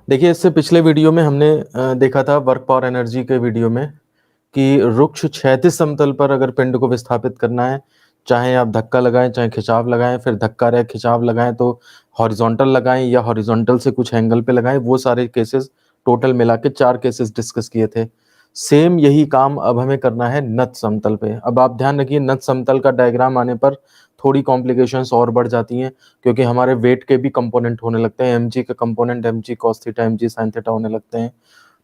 देखिए, इससे पिछले वीडियो में हमने देखा था वर्क पावर एनर्जी के वीडियो में कि रुक्ष क्षैतिज समतल पर अगर पिंड को विस्थापित करना है, चाहे आप धक्का लगाएँ, चाहे खिंचाव लगाएँ, फिर धक्का रहे खिंचाव लगाएँ तो हॉरिजॉन्टल लगाएँ या हॉरिजॉन्टल से कुछ एंगल पे लगाएँ, वो सारे केसेस टोटल मिला के 4 केसेस डिस्कस किए थे। सेम यही काम अब हमें करना है नत समतल पे। अब आप ध्यान रखिए, नत समतल का डायग्राम आने पर थोड़ी कॉम्प्लिकेशंस और बढ़ जाती हैं, क्योंकि हमारे वेट के भी कंपोनेंट होने लगते हैं। एमजी के component MG cos theta, MG sine theta होने लगते हैं।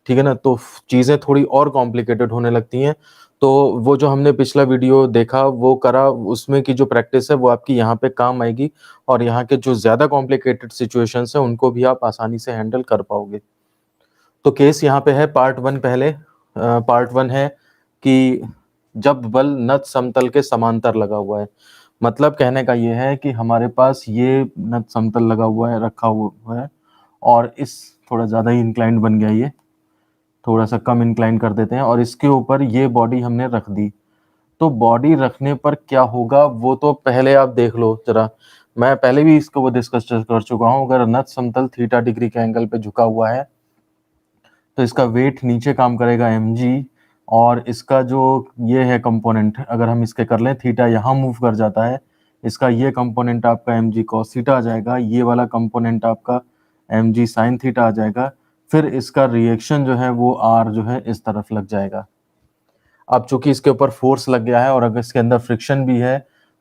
ठीक है ना? तो चीज़ें थोड़ी और कॉम्प्लिकेटेड होने लगती हैं। तो वो जो हमने पिछला वीडियो देखा, वो करा, उसमें की जो प्रैक्टिस है वो आपकी यहाँ पे काम आएगी और यहाँ के जो ज़्यादा कॉम्प्लिकेटेड सिचुएशंस हैं उनको भी आप आसानी से हैंडल कर पाओगे। तो केस यहाँ पे है पार्ट 1 पहले। पार्ट 1 है कि जब बल नत समतल के समांतर लगा हुआ है। मतलब कहने का ये है कि हमारे पास ये नत समतल लगा हुआ है, रखा हुआ है और इस थोड़ा ज़्यादा ही इंक्लाइंड बन गया ये, थोड़ा सा कम इंक्लाइन कर देते हैं और इसके ऊपर ये बॉडी हमने रख दी। तो बॉडी रखने पर क्या होगा वो तो पहले आप देख लो जरा। मैं पहले भी इसको वो डिस्कस कर चुका हूँ। अगर नत समतल थीटा डिग्री के एंगल पे झुका हुआ है तो इसका वेट नीचे काम करेगा mg, और इसका जो ये है कंपोनेंट, अगर हम इसके कर लें, थीटा यहाँ मूव कर जाता है, इसका ये कंपोनेंट आपका mg cos थीटा आ जाएगा, ये वाला कंपोनेंट आपका mg sin थीटा आ जाएगा, फिर इसका रिएक्शन जो है वो r जो है इस तरफ लग जाएगा। अब चूंकि इसके ऊपर फोर्स लग गया है और अगर इसके अंदर फ्रिक्शन भी है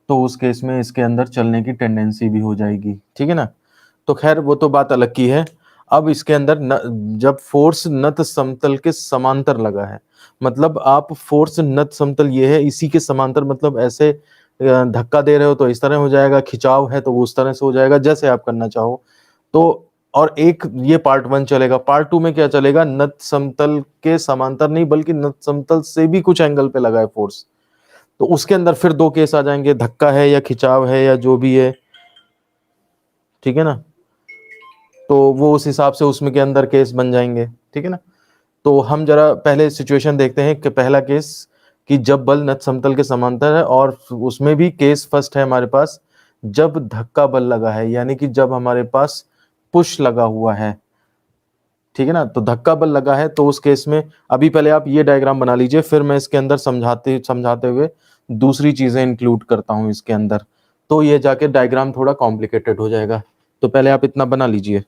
तो उस केस में इसके अंदर चलने की टेंडेंसी भी हो जाएगी। ठीक है ना? तो खैर वो तो बात अलग की है। अब इसके अंदर जब फोर्स नत समतल के समांतर लगा है, मतलब आप फोर्स नत समतल ये है इसी के समांतर, मतलब ऐसे धक्का दे रहे हो तो इस तरह हो जाएगा, खिंचाव है तो वो उस तरह से हो जाएगा, जैसे आप करना चाहो। तो और एक ये पार्ट 1 चलेगा। पार्ट 2 में क्या चलेगा? नत समतल के समांतर नहीं बल्कि नत समतल से भी कुछ एंगल पे लगा है फोर्स, तो उसके अंदर फिर 2 केस आ जाएंगे, धक्का है या खिंचाव है या जो भी है। ठीक है ना? तो वो उस हिसाब से उसमें के अंदर केस बन जाएंगे। ठीक है ना? तो हम जरा पहले सिचुएशन देखते हैं कि पहला केस कि जब बल नत समतल के समांतर है, और उसमें भी केस फर्स्ट है हमारे पास जब धक्का बल लगा है, यानी कि जब हमारे पास पुश लगा हुआ है। ठीक है ना? तो धक्का बल लगा है तो उस केस में अभी पहले आप ये डायग्राम बना लीजिए, फिर मैं इसके अंदर समझाते हुए दूसरी चीजें इंक्लूड करता हूं इसके अंदर, तो ये जाके डायग्राम थोड़ा कॉम्प्लिकेटेड हो जाएगा। तो पहले आप इतना बना लीजिए।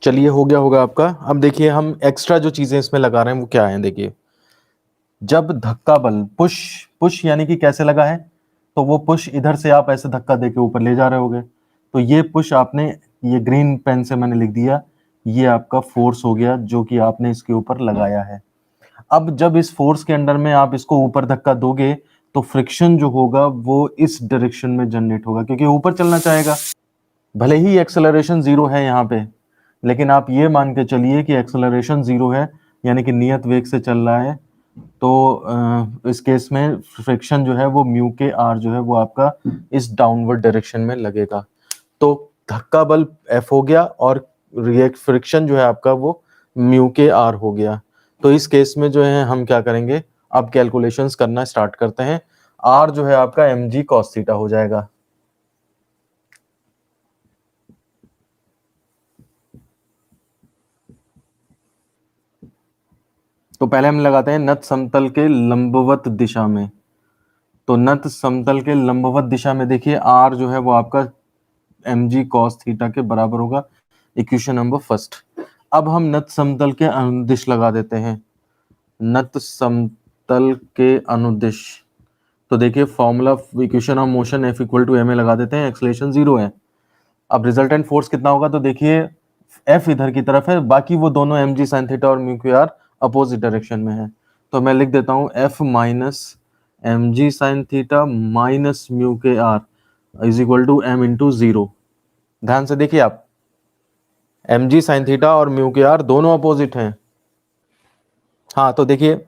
चलिए, हो गया होगा आपका। अब देखिए हम एक्स्ट्रा जो चीजें इसमें लगा रहे हैं वो क्या है। देखिए, जब धक्का बल पुश पुश यानी कि कैसे लगा है, तो वो पुश इधर से आप ऐसे धक्का देके ऊपर ले जा रहे होगे, तो ये पुश आपने, ये ग्रीन पेन से मैंने लिख दिया, ये आपका फोर्स हो गया जो कि आपने इसके ऊपर लगाया है। अब जब इस फोर्स के अंडर में आप इसको ऊपर धक्का दोगे तो फ्रिक्शन जो होगा वो इस डायरेक्शन में जनरेट होगा, क्योंकि ऊपर चलना चाहेगा। भले ही एक्सेलरेशन जीरो है यहाँ पे, लेकिन आप ये मान के चलिए कि एक्सेलरेशन जीरो है, यानी कि नियत वेग से चल रहा है, तो इस केस में फ्रिक्शन जो है वो म्यू के आर जो है वो आपका इस डाउनवर्ड डायरेक्शन में लगेगा। तो धक्का बल एफ हो गया और फ्रिक्शन जो है आपका वो म्यू के आर हो गया। तो इस केस में जो है हम क्या करेंगे, अब कैलकुलेशंस करना स्टार्ट करते हैं। आर जो है आपका एम जी कॉस थीटा हो जाएगा। तो पहले हम लगाते हैं नत समतल के लंबवत दिशा में। तो नत समतल के लंबवत दिशा में देखिए आर जो है वो आपका एम जी कॉस थीटा के बराबर होगा, इक्वेशन नंबर फर्स्ट। अब हम नत समतल के अनुदिश लगा देते हैं। नत समतल के अनुदिश, तो देखिए formula equation of motion F equal to M A लगा देते हैं, एक्सलेशन जीरो है। अब रिजल्टेंट फोर्स कितना होगा, तो देखिए एफ इधर की तरफ है, बाकी वो दोनों एम जी साइन थीटा और mu Q R opposite direction में है। तो मैं लिख देता हूं F minus M G sine theta minus mu K R is equal to M into zero. ध्यान से देखिए आप, एम जी साइन थीटा और म्यू के आर दोनों अपोजिट हैं। हाँ, तो देखिए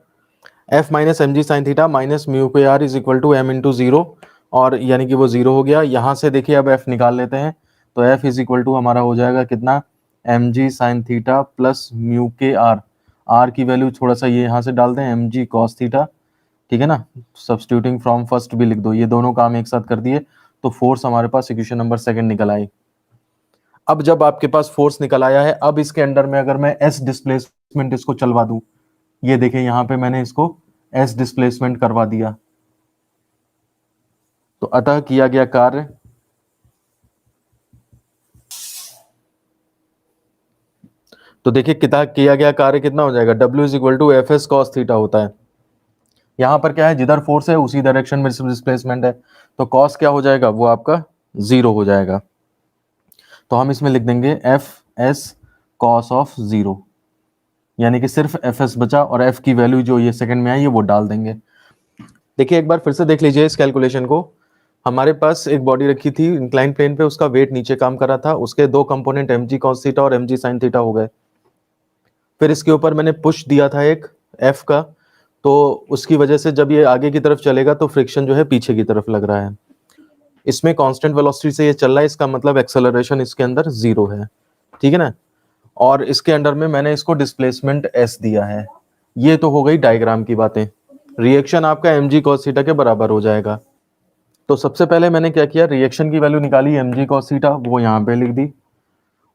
F minus M G sine theta minus mu K R is equal to M into zero, और यानी कि वो जीरो हो गया। यहाँ से देखिए अब एफ निकाल लेते हैं, तो एफ इज इक्वल टू हमारा हो जाएगा कितना, M G sine theta plus mu K R. R की वैल्यू थोड़ा सा ये यहाँ से डाल दें, एम जी कॉस थीटा। ठीक है ना? सब्स्टिट्यूटिंग फ्रॉम फर्स्ट भी लिख दो, ये दोनों काम एक साथ कर दिए तो फोर्स हमारे पास इक्वेशन नंबर सेकंड निकल आई। अब जब आपके पास फोर्स निकल आया है, अब इसके अंडर में अगर मैं एस डिस्प्लेसमेंट इसको चलवा दूं, ये देखिए यहां पे मैंने इसको एस डिस्प्लेसमेंट करवा दिया, तो अतः किया गया कार्य, तो देखिए किया गया कार्य कितना हो जाएगा, W is equal to F S cos theta होता है। यहां पर क्या है, जिधर फोर्स है उसी डायरेक्शन में डिस्प्लेसमेंट है, तो कॉस क्या हो जाएगा, वो आपका 0 हो जाएगा। तो हम इसमें लिख देंगे एफ एस कॉस ऑफ 0, यानी कि सिर्फ एफ एस बचा और एफ की वैल्यू जो ये सेकंड में आई है वो डाल देंगे। देखिए एक बार फिर से देख लीजिए इस कैलकुलेशन को। हमारे पास एक बॉडी रखी थी इंक्लाइन प्लेन पे, उसका वेट नीचे काम कर रहा था, उसके दो component M G cos theta और एम जी साइन थीटा हो गए। फिर इसके ऊपर मैंने पुश दिया था एक एफ का, तो उसकी वजह से जब ये आगे की तरफ चलेगा तो फ्रिक्शन जो है पीछे की तरफ लग रहा है। इसमें कांस्टेंट वेलोसिटी से ये चल रहा है, इसका मतलब एक्सेलरेशन इसके अंदर 0 है, ठीक है ना। और इसके अंडर में मैंने इसको डिस्प्लेसमेंट एस दिया है। ये तो हो गई डायग्राम की बातें। रिएक्शन आपका एम जी कॉस थीटा के बराबर हो जाएगा। तो सबसे पहले मैंने क्या किया, रिएक्शन की वैल्यू निकाली एम जी कॉस थीटा, वो यहाँ पे लिख दी।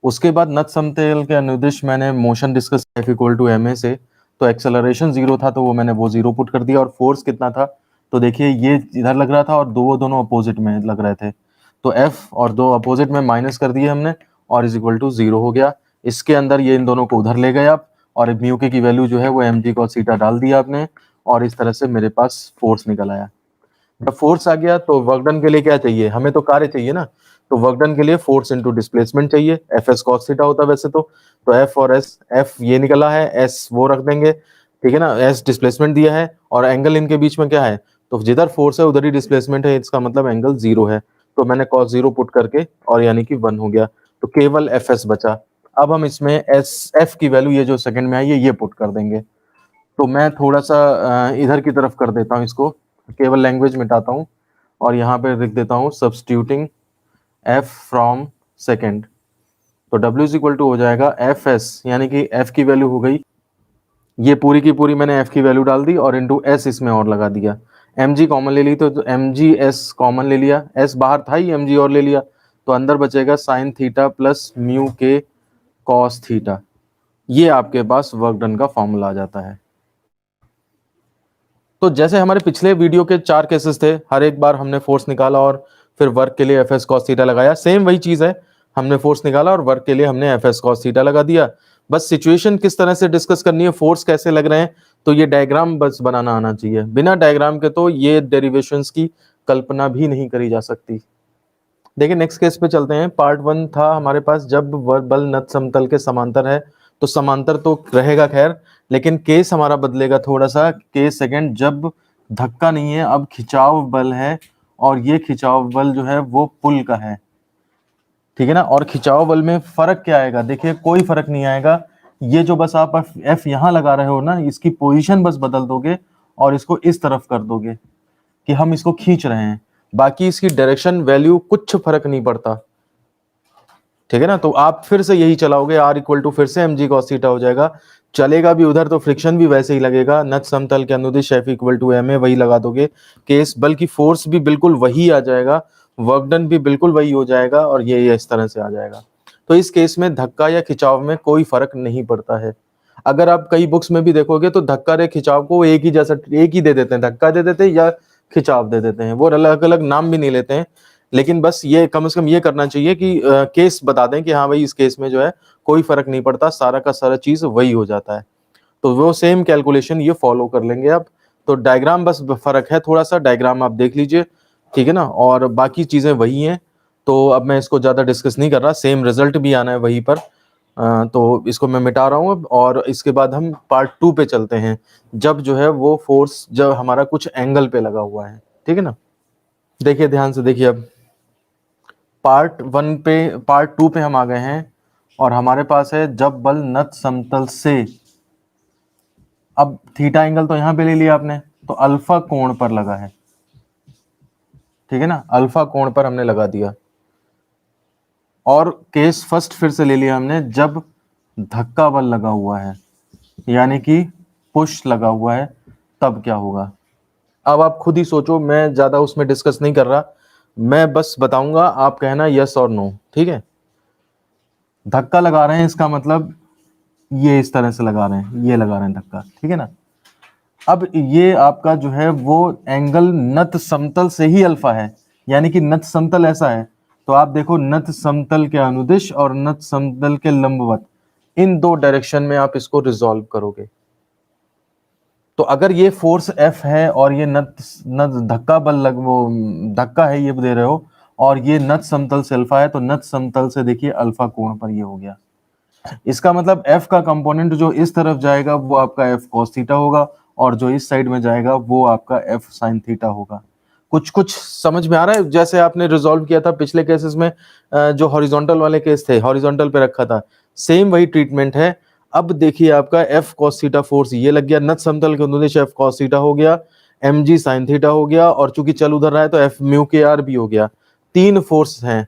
उसके बाद नत समतल के अनुदिश मैंने motion discuss F equal to M A से, तो एक्सेलरेशन 0 था तो वो मैंने वो 0 पुट कर दिया। और फोर्स कितना था, तो देखिए ये इधर लग रहा था और दोनों अपोजिट में लग रहे थे, तो एफ और दो अपोजिट में माइनस कर दिए हमने और इज इक्वल टू 0 हो गया। इसके अंदर ये इन दोनों को उधर ले गए आप, और म्यू के की वैल्यू जो है वो एम जी कॉस थीटा डाल दिया आपने, और इस तरह से मेरे पास फोर्स निकल आया। जब फोर्स आ गया तो वर्क डन के लिए क्या चाहिए, हमें तो कार्य चाहिए ना, तो वर्क डन के लिए फोर्स इनटू डिस्प्लेसमेंट चाहिए, एफ एस कॉस थीटा होता है वैसे तो एफ और एस, एफ ये निकला है, एस वो रख देंगे, ठीक है ना, एस डिस्प्लेसमेंट दिया है और एंगल इनके बीच में क्या है, तो जिधर फोर्स है उधर ही डिस्प्लेसमेंट है, इसका मतलब एंगल 0 है, तो मैंने कॉस 0 पुट करके और यानी कि 1 हो गया, तो केवल एफ एस बचा। अब हम इसमें एस एफ की वैल्यू ये जो सेकंड में आई है ये पुट कर देंगे। तो मैं थोड़ा सा इधर की तरफ कर देता हूँ इसको, केवल लैंग्वेज मिटाता हूँ और यहाँ पे लिख देता हूँ सब्स्टिट्यूटिंग f फ्रॉम सेकेंड, तो W इज इक्वल टू हो जाएगा एफ एस, यानी कि f की वैल्यू हो गई, ये पूरी की पूरी मैंने f की वैल्यू डाल दी और इंटू s इसमें और लगा दिया, mg कॉमन ले ली तो mg s कॉमन ले लिया, s बाहर था ही mg और ले लिया, तो अंदर बचेगा sign theta plus mu K cos theta. ये आपके पास वर्क डन का फॉर्मूला आ जाता है। तो जैसे हमारे पिछले वीडियो के 4 केसेस थे, हर एक बार हमने फोर्स निकाला और फिर वर्क के लिए एफ एस कॉस थीटा लगाया, सेम वही चीज है, हमने फोर्स निकाला और वर्क के लिए हमने एफ एस कॉस थीटा लगा दिया। बस सिचुएशन किस तरह से डिस्कस करनी है, फोर्स कैसे लग रहे हैं, तो ये डायग्राम बस बनाना आना चाहिए, बिना डायग्राम के तो ये डेरिवेशंस की कल्पना भी नहीं करी जा सकती। देखिए नेक्स्ट केस पे चलते हैं। पार्ट 1 था हमारे पास, जब बल नत समतल के समांतर है, तो समांतर तो रहेगा खैर, लेकिन केस हमारा बदलेगा थोड़ा सा। केस सेकंड, जब धक्का नहीं है, अब खिंचाव बल है, और ये खिंचाव बल जो है वो पुल का है, ठीक है ना। और खिंचाव बल में फर्क क्या आएगा, देखिए कोई फर्क नहीं आएगा, ये जो बस आप एफ यहां लगा रहे हो ना, इसकी पोजीशन बस बदल दोगे और इसको इस तरफ कर दोगे कि हम इसको खींच रहे हैं, बाकी इसकी डायरेक्शन वैल्यू कुछ फर्क नहीं पड़ता, ठीक है ना। तो आप फिर से यही चलाओगे, आर इक्वल टू फिर से एम जी कॉस थीटा हो जाएगा, चलेगा भी उधर तो फ्रिक्शन भी वैसे ही लगेगा, नत समतल के अनुदिश F equal to M A वही लगा दोगे, केस बल की फोर्स भी बिल्कुल वही आ जाएगा, वर्क डन भी बिल्कुल वही हो जाएगा, और ये इस तरह से आ जाएगा। तो इस केस में धक्का या खिंचाव में कोई फर्क नहीं पड़ता है। अगर आप कई बुक्स में भी देखोगे तो धक्का या खिंचाव को एक ही जैसा, एक ही दे देते हैं, धक्का दे देते हैं या खिंचाव दे देते हैं, वो अलग अलग नाम भी नहीं लेते हैं, लेकिन बस ये कम से कम ये करना चाहिए कि केस बता दें कि हाँ भाई इस केस में जो है कोई फर्क नहीं पड़ता, सारा का सारा चीज वही हो जाता है, तो वो सेम कैलकुलेशन ये फॉलो कर लेंगे आप। तो डायग्राम बस फर्क है थोड़ा सा, डायग्राम आप देख लीजिए, ठीक है ना, और बाकी चीजें वही हैं। तो अब मैं इसको ज्यादा डिस्कस नहीं कर रहा, सेम रिजल्ट भी आना है वहीं पर, तो इसको मैं मिटा रहा हूँ अब, और इसके बाद हम पार्ट 2 पे चलते हैं, जब जो है वो फोर्स जब हमारा कुछ एंगल पे लगा हुआ है, ठीक है ना। देखिए ध्यान से देखिए, अब पार्ट 2 पे हम आ गए हैं, और हमारे पास है जब बल नत समतल से, अब थीटा एंगल तो यहां पे ले लिया आपने, तो अल्फा कोण पर लगा है, ठीक है ना, अल्फा कोण पर हमने लगा दिया। और केस फर्स्ट फिर से ले लिया हमने, जब धक्का बल लगा हुआ है, यानी कि पुश लगा हुआ है, तब क्या होगा। अब आप खुद ही सोचो, मैं ज्यादा उसमें डिस्कस नहीं कर रहा, मैं बस बताऊंगा, आप कहना यस और नो, ठीक है। धक्का लगा रहे हैं इसका मतलब ये इस तरह से लगा रहे हैं, ये लगा रहे हैं धक्का, ठीक है ना। अब ये आपका जो है वो एंगल नत समतल से ही अल्फा है, यानी कि नत समतल ऐसा है, तो आप देखो नत समतल के अनुदिश और नत समतल के लंबवत, इन दो डायरेक्शन में आप इसको रिजॉल्व करोगे। तो अगर ये फोर्स F है और ये नत नत धक्का बल लग वो धक्का है ये दे रहे हो, और ये नत समतल से अल्फा है, तो नत समतल से देखिए अल्फा कोण पर ये हो गया। इसका मतलब F का कंपोनेंट जो इस तरफ जाएगा वो आपका F cos थीटा होगा, और जो इस साइड में जाएगा वो आपका F sin थीटा होगा। कुछ कुछ समझ में आ रहा है? जैसे आपने रिजॉल्व किया था पिछले केसेस में, जो हॉरिजॉन्टल वाले केस थे, हॉरिजॉन्टल पे रखा था, सेम वही ट्रीटमेंट है। अब देखिए आपका F cos थीटा फोर्स ये लग गया, नत समतल के अनुदिश F cos थीटा हो गया, mg sin थीटा हो गया, और चूंकि चल उधर रहा है तो F म्यू के आर भी हो गया। तीन फोर्स हैं।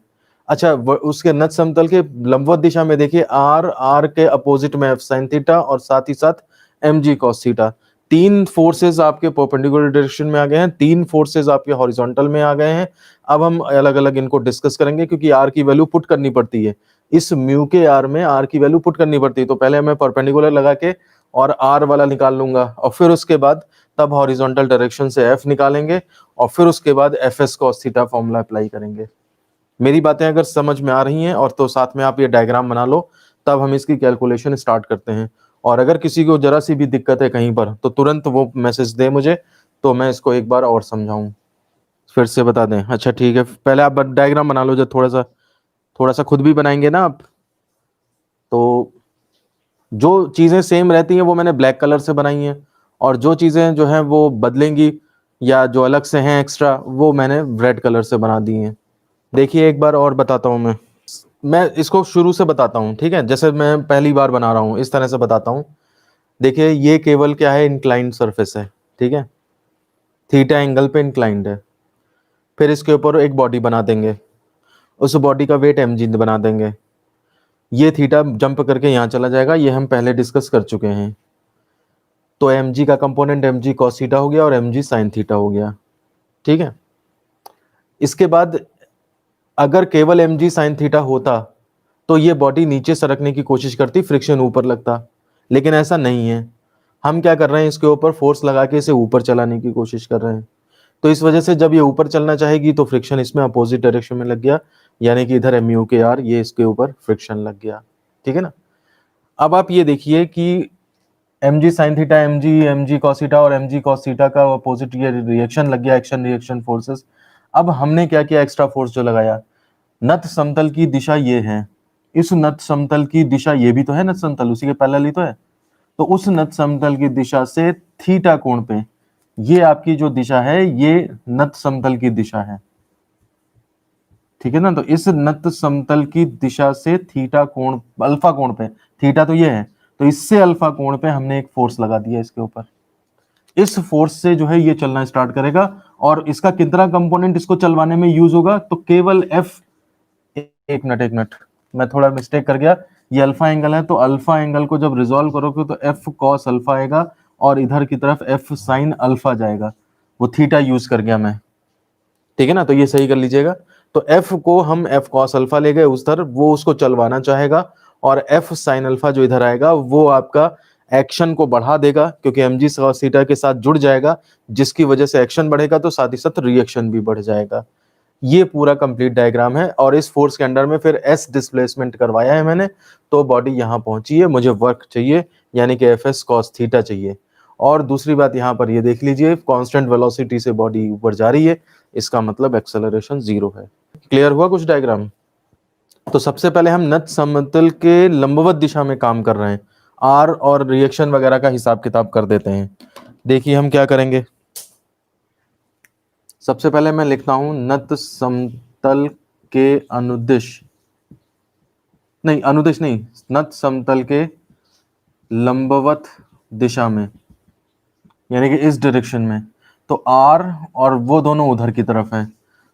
अच्छा, उसके नत समतल के लंबवत दिशा में देखिए आर के अपोजिट में F sin थीटा और साथ ही साथ mg cos थीटा। तीन फोर्सेस आपके परपेंडिकुलर डायरेक्शन में आ गए हैं, तीन फोर्सेस आपके हॉरिजॉन्टल में आ गए हैं। अब हम अलग अलग इनको डिस्कस करेंगे, क्योंकि आर की वैल्यू पुट करनी पड़ती है, इस म्यू के आर में आर की वैल्यू पुट करनी पड़ती है। तो पहले मैं परपेंडिकुलर लगा के और आर वाला निकाल लूंगा, और फिर उसके बाद तब हॉरिजॉन्टल डायरेक्शन से एफ निकालेंगे, और फिर उसके बाद F S cos theta formula apply करेंगे। मेरी बातें अगर समझ में आ रही हैं और तो साथ में आप ये डायग्राम बना लो, तब हम इसकी कैलकुलेशन स्टार्ट करते हैं। और अगर किसी को जरा सी भी दिक्कत है कहीं पर तो तुरंत वो मैसेज दे मुझे, तो मैं इसको एक बार और समझाऊं, फिर से बता दें। अच्छा ठीक है, पहले आप डायग्राम बना लो, जब थोड़ा सा खुद भी बनाएंगे ना आप, तो जो चीजें सेम रहती हैं वो मैंने ब्लैक कलर से बनाई हैं, और जो चीजें जो हैं वो बदलेंगी या जो अलग से हैं एक्स्ट्रा, वो मैंने रेड कलर से बना दी हैं। देखिए एक बार और बताता हूं मैं इसको शुरू से बताता हूं, ठीक है, जैसे मैं पहली बार बना रहा हूं इस तरह से बताता हूं। देखिए ये केवल क्या है, इंक्लाइंड सरफेस है, ठीक है, थीटा एंगल पे इंक्लाइंड है। फिर इसके ऊपर एक बॉडी बना देंगे, उस बॉडी का वेट mg बना देंगे, ये थीटा जंप करके यहाँ चला जाएगा, ये हम पहले डिस्कस कर चुके हैं। तो mg का कंपोनेंट mg cos थीटा हो गया और mg sin थीटा हो गया, ठीक है। इसके बाद अगर केवल mg sin थीटा होता तो ये बॉडी नीचे सरकने की कोशिश करती, फ्रिक्शन ऊपर लगता, लेकिन ऐसा नहीं है। हम क्या कर रहे हैं, इसके ऊपर फोर्स लगा के इसे ऊपर चलाने की कोशिश कर रहे हैं। तो इस वजह से जब ये ऊपर चलना चाहेगी तो फ्रिक्शन इसमें अपोजिट डायरेक्शन में लग गया, यानी कि इधर mu के r ये इसके ऊपर फ्रिक्शन लग गया, ठीक है ना। अब आप ये देखिए कि mg sin theta, mg cos theta और mg cos थीटा का अपोजिट ये रिएक्शन लग गया, एक्शन रिएक्शन फोर्सेस। अब हमने क्या किया, एक्स्ट्रा फोर्स जो लगाया, नत समतल की दिशा ये है, इस नत समतल की दिशा ये भी तो है, नत समतल उसी के पैरेलल ही तो है, तो उस नत समतल की दिशा से थीटा कोण पे ये आपकी जो दिशा है ये नत समतल की दिशा है, ठीक है ना। तो इस नत समतल की दिशा से थीटा कोण, अल्फा कोण पे, थीटा तो ये है, तो इससे अल्फा कोण पे हमने एक फोर्स लगा दिया इसके ऊपर। इस फोर्स से जो है ये चलना स्टार्ट करेगा, और इसका कितना कंपोनेंट इसको चलवाने में यूज होगा, तो केवल एफ, एक मिनट मैं थोड़ा मिस्टेक कर गया, ये अल्फा एंगल है, तो अल्फा एंगल को जब रिजॉल्व करोगे तो एफ कॉस अल्फा आएगा, और इधर की तरफ एफ साइन अल्फा जाएगा, वो थीटा यूज कर गया मैं, ठीक है ना। तो ये सही कर लीजिएगा। तो एफ को हम एफ कॉस अल्फा ले गए उस तरफ, वो उसको चलवाना चाहेगा, और एफ साइन अल्फा जो इधर आएगा वो आपका एक्शन को बढ़ा देगा, क्योंकि mg cos थीटा के साथ जुड़ जाएगा, जिसकी वजह से एक्शन बढ़ेगा तो साथ ही साथ रिएक्शन भी बढ़ जाएगा। ये पूरा कंप्लीट डायग्राम है, और इस फोर्स के अंडर में फिर एस डिस्प्लेसमेंट करवाया है मैंने, तो बॉडी यहाँ पहुंची है, मुझे वर्क चाहिए, यानी कि एफ एस कॉस थीटा चाहिए। और दूसरी बात यहाँ पर ये देख लीजिए, कांस्टेंट वेलोसिटी से बॉडी ऊपर जा रही है, इसका मतलब एक्सेलरेशन 0 है। क्लियर हुआ कुछ डायग्राम? तो सबसे पहले हम नत समतल के लंबवत दिशा में काम कर रहे हैं, आर और रिएक्शन वगैरह का हिसाब किताब कर देते हैं। देखिए हम क्या करेंगे, सबसे पहले मैं लिखता हूं नत समतल के अनुदिश, नहीं अनुदिश नहीं, नत समतल के लंबवत दिशा में, यानी कि इस डायरेक्शन में। तो आर और वो दोनों उधर की तरफ है,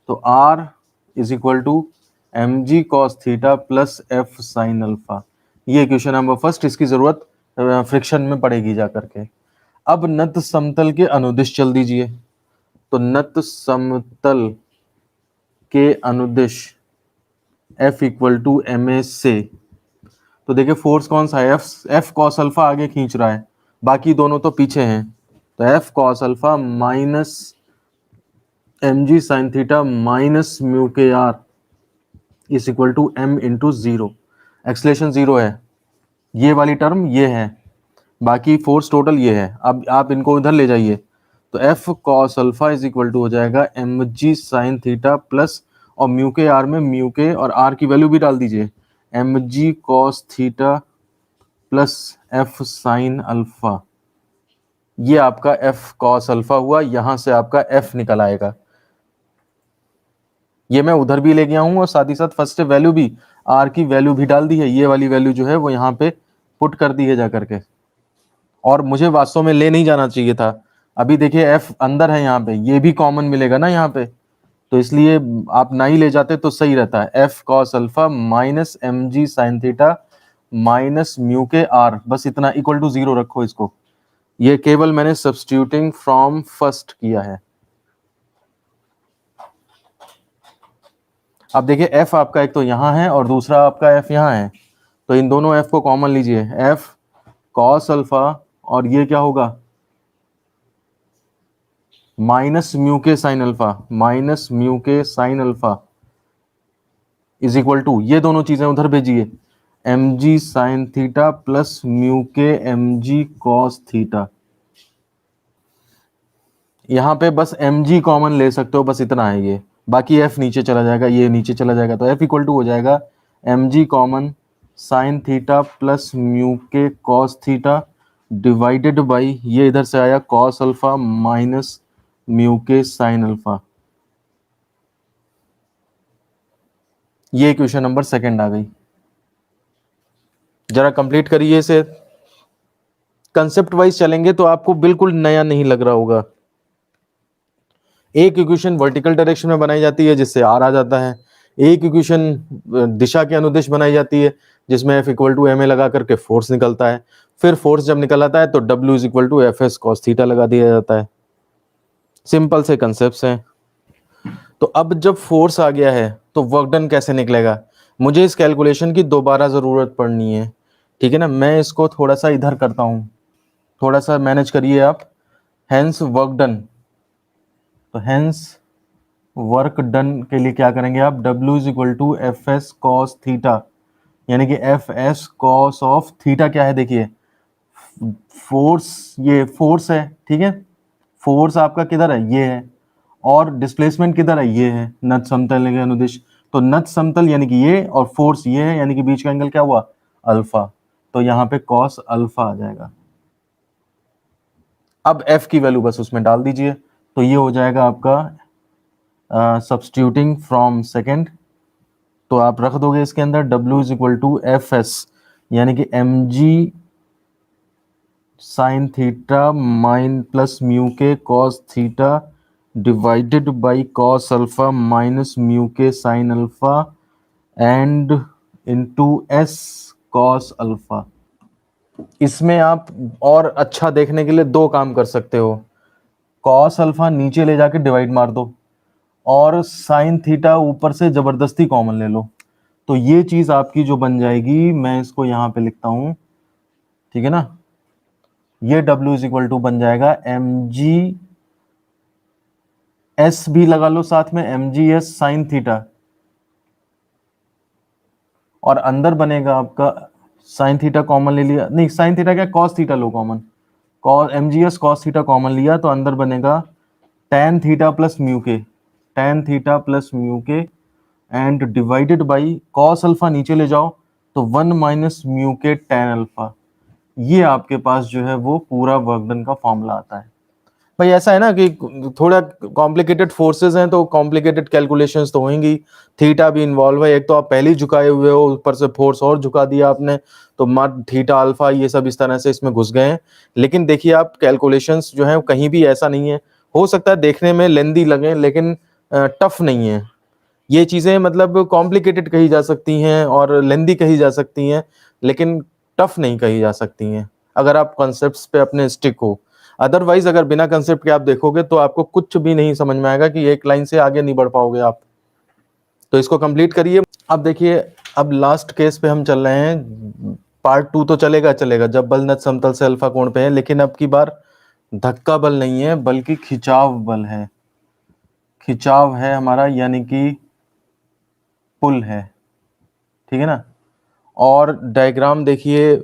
तो R is equal to mg cos theta plus F sine alpha. ये क्वेश्चन नंबर फर्स्ट, इसकी जरूरत फ्रिक्शन में पड़ेगी जा करके। अब नत समतल के अनुदिश चल दीजिए, तो नत समतल के अनुदिश F equal to M A से तो देखिए फोर्स कौन सा है, एफ कॉस अल्फा आगे खींच रहा है, बाकी दोनों तो पीछे हैं। तो F cos alpha minus M G sine theta minus mu K R is equal to M into zero. Acceleration zero है, ये वाली टर्म ये है, बाकी फोर्स टोटल ये है। अब आप इनको इधर ले जाइए, तो F cos alpha is equal to हो जाएगा M G sine theta plus, और म्यू के आर में म्यू के और आर की वैल्यू भी डाल दीजिए, M G cos theta plus F sine alpha. ये आपका एफ कॉस अल्फा हुआ, यहां से आपका एफ निकल आएगा। ये मैं उधर भी ले गया हूं और साथ ही साथ फर्स्ट से वैल्यू भी, आर की वैल्यू भी डाल दी है, ये वाली वैल्यू जो है वो यहाँ पे पुट कर दी है जा करके। और मुझे वास्तव में ले नहीं जाना चाहिए था, अभी देखिए एफ अंदर है यहाँ पे, ये भी कॉमन मिलेगा ना यहाँ पे, तो इसलिए आप ना ही ले जाते तो सही रहता है। F cos alpha minus M G sine theta minus mu K R, बस इतना इक्वल टू जीरो रखो इसको। ये केवल मैंने सब्स्टिट्यूटिंग फ्रॉम फर्स्ट किया है। अब देखिए एफ आपका एक तो यहाँ है और दूसरा आपका एफ यहाँ है, तो इन दोनों एफ को कॉमन लीजिए, एफ कॉस अल्फा और ये क्या होगा minus mu K sine alpha, minus mu K sine alpha is equal to, ये दोनों चीजें उधर भेजिए, M G sine theta plus mu K M G cos theta. यहाँ पे बस एम जी कॉमन ले सकते हो, बस इतना है ये, बाकी एफ नीचे चला जाएगा, ये नीचे चला जाएगा, तो एफ इक्वल टू हो जाएगा M G common sine theta plus mu K cos theta divided by, ये इधर से आया cos alpha minus mu K sine alpha. ये क्वेश्चन नंबर सेकंड आ गई। जरा कंप्लीट करिए इसे, कंसेप्ट वाइज चलेंगे तो आपको बिल्कुल नया नहीं लग रहा होगा। एक इक्वेशन वर्टिकल डायरेक्शन में बनाई जाती है जिससे आर आ जाता है, एक इक्वेशन दिशा के अनुदिश बनाई जाती है जिसमें F equal to M A लगा करके फोर्स निकलता है, फिर फोर्स जब निकल आता है तो W is equal to F S cos theta लगा दिया जाता है। सिंपल से कंसेप्ट हैं। तो अब जब फोर्स आ गया है तो वर्क डन कैसे निकलेगा, मुझे इस कैलकुलेशन की दोबारा जरूरत पड़नी है, ठीक है ना। मैं इसको थोड़ा सा इधर करता हूं, थोड़ा सा मैनेज करिए आप। हेंस वर्क डन, तो हेंस वर्क डन के लिए क्या करेंगे आप, W is equal to F S cos theta, यानी कि F S cos of theta क्या है, देखिए फोर्स, ये फोर्स है, ठीक है, फोर्स आपका किधर है, ये है, और डिस्प्लेसमेंट किधर है, ये है, नत समतल के अनुदिश। तो नत समतल यानी कि ये, और फोर्स ये है, यानी कि बीच का एंगल क्या हुआ, अल्फा, तो यहाँ पे कॉस अल्फा आ जाएगा। अब एफ की वैल्यू बस उसमें डाल दीजिए, तो ये हो जाएगा आपका सब्स्टिट्यूटिंग फ्रॉम सेकेंड, तो आप रख दोगे इसके अंदर W is equal to F S, यानी कि M G sine theta minus plus mu K cos theta divided by cos alpha minus mu K sine alpha and into S cos alpha. इसमें आप और अच्छा देखने के लिए दो काम कर सकते हो, कॉस अल्फा नीचे ले जाके डिवाइड मार दो और साइन थीटा ऊपर से जबरदस्ती कॉमन ले लो, तो ये चीज आपकी जो बन जाएगी, मैं इसको यहां पे लिखता हूं, ठीक है ना, ये W इज इक्वल टू बन जाएगा एम जी एस भी लगा लो साथ में, M G S sine theta, और अंदर बनेगा आपका साइन थीटा कॉमन ले लिया, नहीं साइन थीटा क्या, कॉस थीटा लो common, cos M G S cos theta common लिया तो अंदर बनेगा tan theta plus mu K, tan theta plus mu K and divided by cos alpha नीचे ले जाओ तो one minus mu K tan alpha. ये आपके पास जो है वो पूरा वर्क डन का फॉर्मूला आता है। भाई ऐसा है ना कि थोड़ा कॉम्प्लिकेटेड फोर्सेस हैं तो कॉम्प्लिकेटेड कैलकुलेशंस तो होंगी, थीटा भी इन्वॉल्व है, एक तो आप पहले ही झुकाए हुए हो, ऊपर से फोर्स और झुका दिया आपने, तो मत थीटा अल्फा ये सब इस तरह से इसमें घुस गए हैं। लेकिन देखिए आप कैलकुलेशंस जो है कहीं भी ऐसा नहीं है, हो सकता है देखने में लेंदी लगे लेकिन टफ नहीं है। ये चीजें मतलब कॉम्प्लिकेटेड कही जा सकती हैं और लेंदी कही जा सकती हैं, लेकिन टफ नहीं कही जा सकती हैं अगर आप कॉन्सेप्ट्स पे अपने स्टिक हो। अदरवाइज अगर बिना कंसेप्ट के आप देखोगे तो आपको कुछ भी नहीं समझ में आएगा, कि एक लाइन से आगे नहीं बढ़ पाओगे आप। तो इसको कंप्लीट करिए। अब देखिए अब लास्ट केस पे हम चल रहे हैं। पार्ट 2 तो चलेगा जब बल नत समतल से अल्फा कोण पे है, लेकिन अब की बार धक्का बल नहीं है बल्कि खिंचाव बल है। खिंचाव है हमारा, यानी कि पुल है, ठीक है ना। और डायग्राम देखिए,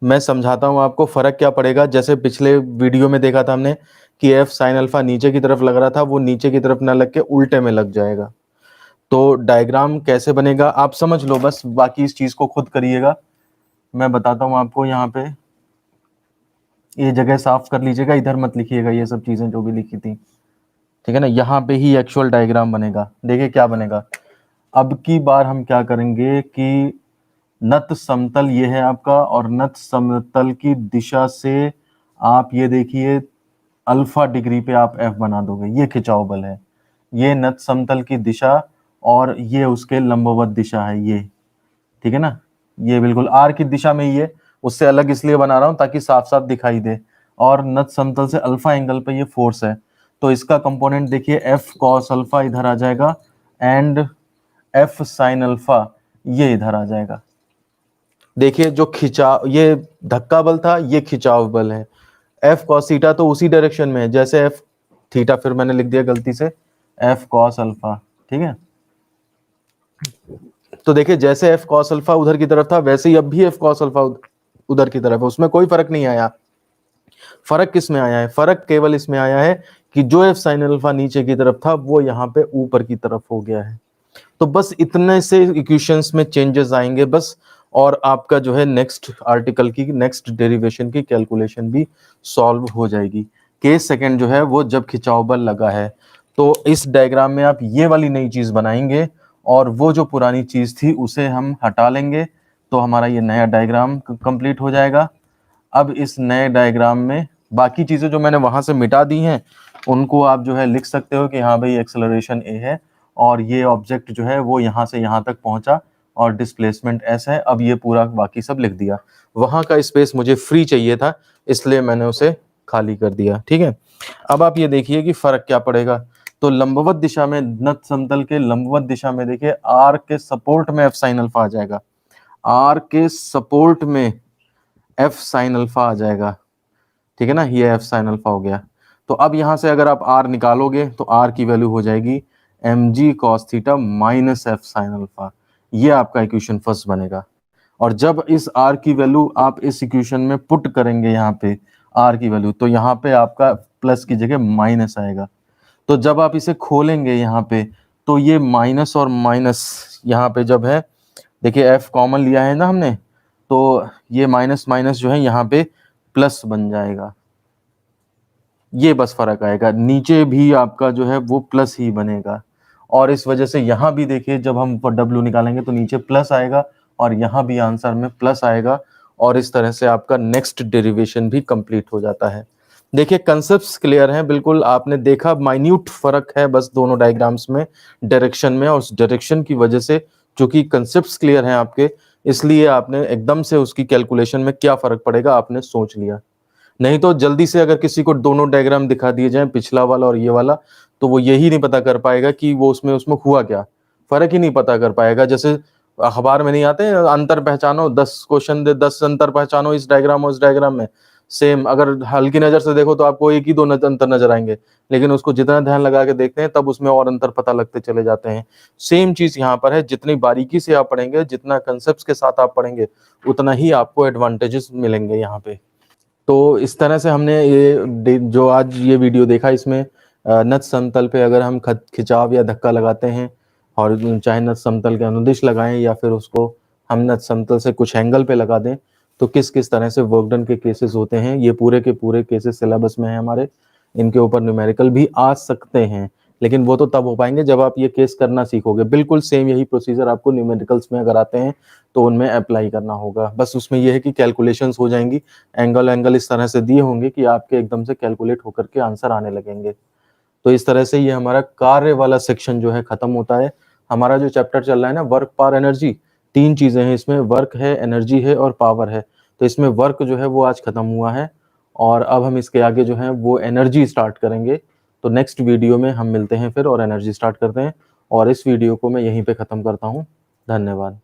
मैं समझाता हूं आपको फर्क क्या पड़ेगा। जैसे पिछले वीडियो में देखा था हमने कि एफ साइन अल्फा नीचे की तरफ लग रहा था, वो नीचे की तरफ ना लग के उल्टे में लग जाएगा। तो डायग्राम कैसे बनेगा आप समझ लो, बस बाकी इस चीज को खुद करिएगा। मैं बताता हूं आपको। यहाँ पे ये जगह साफ कर लीजिएगा, इधर मत लिखिएगा ये सब चीजें जो भी लिखी थी, ठीक है ना। यहाँ पे ही एक्चुअल डायग्राम बनेगा। देखिए क्या बनेगा। अब की बार हम क्या करेंगे कि नत समतल ये है आपका, और नत समतल की दिशा से आप ये देखिए अल्फा डिग्री पे आप एफ बना दोगे। ये खिंचाव बल है, ये नत समतल की दिशा और ये उसके लंबवत दिशा है ये, ठीक है ना। ये बिल्कुल आर की दिशा में ही है, उससे अलग इसलिए बना रहा हूं ताकि साफ साफ दिखाई दे। और नत समतल से अल्फा एंगल पे ये फोर्स है, तो इसका कंपोनेंट देखिए एफ कॉस अल्फा इधर आ जाएगा एंड एफ साइन अल्फा ये इधर आ जाएगा। देखिए जो खिंचाव, ये धक्का बल था, ये खिंचाव बल है। एफ कॉस थीटा तो उसी डायरेक्शन में है जैसे एफ थीटा, फिर मैंने लिख दिया गलती से एफ कॉस अल्फा, ठीक है। तो देखिए जैसे एफ कॉस अल्फा उधर की तरफ था, वैसे ही अब भी एफ कॉस अल्फा उधर की तरफ है, उसमें कोई फर्क नहीं आया। फर्क किस में आया है? फर्क केवल इसमें आया है कि जो एफ साइन अल्फा नीचे की तरफ था वो यहाँ पे ऊपर की तरफ हो गया है। तो बस इतने से इक्वेशंस में चेंजेस आएंगे बस, और आपका जो है नेक्स्ट आर्टिकल की नेक्स्ट डेरिवेशन की कैलकुलेशन भी सॉल्व हो जाएगी। केस सेकंड जो है वो जब खिंचाव बल लगा है, तो इस डायग्राम में आप ये वाली नई चीज बनाएंगे और वो जो पुरानी चीज थी उसे हम हटा लेंगे, तो हमारा ये नया डायग्राम कंप्लीट हो जाएगा। अब इस नए डायग्राम में बाकी चीजें जो मैंने वहां से मिटा दी हैं उनको आप जो है लिख सकते हो कि हाँ भाई एक्सेलरेशन ए है और ये ऑब्जेक्ट जो है वो यहाँ से यहाँ तक पहुंचा और डिस्प्लेसमेंट एस है। अब ये पूरा बाकी सब लिख दिया। वहां का स्पेस मुझे फ्री चाहिए था इसलिए मैंने उसे खाली कर दिया, ठीक है। अब आप ये देखिए कि फर्क क्या पड़ेगा। तो लंबवत दिशा में, नत समतल के लंबवत दिशा में देखिए आर के सपोर्ट में एफ साइन अल्फा आ जाएगा। आर के सपोर्ट में एफ साइन अल्फा आ जाएगा, ठीक है ना। ये एफ साइन अल्फा हो गया। तो अब यहां से अगर आप आर निकालोगे तो आर की वैल्यू हो जाएगी M G cos theta minus F sine alpha. ये आपका इक्वेशन फर्स्ट बनेगा। और जब इस आर की वैल्यू आप इस इक्वेशन में पुट करेंगे यहाँ पे आर की वैल्यू, तो यहाँ पे आपका प्लस की जगह माइनस आएगा। तो जब आप इसे खोलेंगे यहाँ पे तो ये माइनस और माइनस यहाँ पे जब है, देखिए एफ कॉमन लिया है ना हमने, तो ये माइनस माइनस जो है यहाँ पे प्लस बन जाएगा। ये बस फर्क आएगा, नीचे भी आपका जो है वो प्लस ही बनेगा। और इस वजह से यहाँ भी देखिए जब हम W निकालेंगे तो नीचे प्लस आएगा और यहाँ भी आंसर में प्लस आएगा। और इस तरह से आपका नेक्स्ट डेरिवेशन भी कंप्लीट हो जाता है। देखिए कंसेप्ट्स क्लियर हैं बिल्कुल, आपने देखा माइन्यूट फर्क है बस दोनों डायग्राम्स में डायरेक्शन में, और उस डायरेक्शन की वजह से चूंकि कंसेप्ट्स क्लियर हैं आपके, इसलिए आपने एकदम से उसकी कैलकुलेशन में क्या फर्क पड़ेगा आपने सोच लिया। नहीं तो जल्दी से अगर किसी को दोनों डायग्राम दिखा दिए जाएं, पिछला वाला और ये वाला, तो वो यही नहीं पता कर पाएगा कि वो उसमें उसमें हुआ क्या, फर्क ही नहीं पता कर पाएगा। जैसे अखबार में नहीं आते अंतर पहचानो 10 क्वेश्चन दे 10 अंतर पहचानो इस डायग्राम और इस डायग्राम में, सेम अगर हल्की नजर से देखो तो आपको एक ही दो अंतर नजर आएंगे, लेकिन उसको जितना ध्यान लगा के देखते हैं तब उसमें और अंतर पता लगते चले जाते हैं। सेम चीज यहाँ पर है, जितनी बारीकी से आप पढ़ेंगे, जितना कंसेप्ट के साथ आप पढ़ेंगे, उतना ही आपको एडवांटेजेस मिलेंगे यहाँ पे। तो इस तरह से हमने ये जो आज ये वीडियो देखा, इसमें नत समतल पे अगर हम खिंचाव या धक्का लगाते हैं, और चाहे नत समतल के अनुदिश लगाएं या फिर उसको हम नत समतल से कुछ एंगल पे लगा दें, तो किस किस तरह से वर्क डन के केसेस होते हैं, ये पूरे के पूरे केसेस सिलेबस में है हमारे। इनके ऊपर न्यूमेरिकल भी आ सकते हैं, लेकिन वो तो तब हो पाएंगे जब आप ये केस करना सीखोगे। बिल्कुल सेम यही प्रोसीजर आपको न्यूमेरिकल्स में अगर आते हैं तो उनमें अप्लाई करना होगा। बस उसमें यह है कि कैलकुलेशंस हो जाएंगी, एंगल इस तरह से दिए होंगे कि आपके एकदम से कैलकुलेट होकर के आंसर आने लगेंगे। तो इस तरह से ये हमारा कार्य वाला सेक्शन जो है खत्म होता है। हमारा जो चैप्टर चल रहा है ना, वर्क पावर एनर्जी, 3 चीजें हैं इसमें, वर्क है, एनर्जी है और पावर है। तो इसमें वर्क जो है वो आज खत्म हुआ है, और अब हम इसके आगे जो है वो एनर्जी स्टार्ट करेंगे। तो नेक्स्ट वीडियो में हम मिलते हैं फिर और एनर्जी स्टार्ट करते हैं, और इस वीडियो को मैं यहीं पे खत्म करता हूँ। धन्यवाद।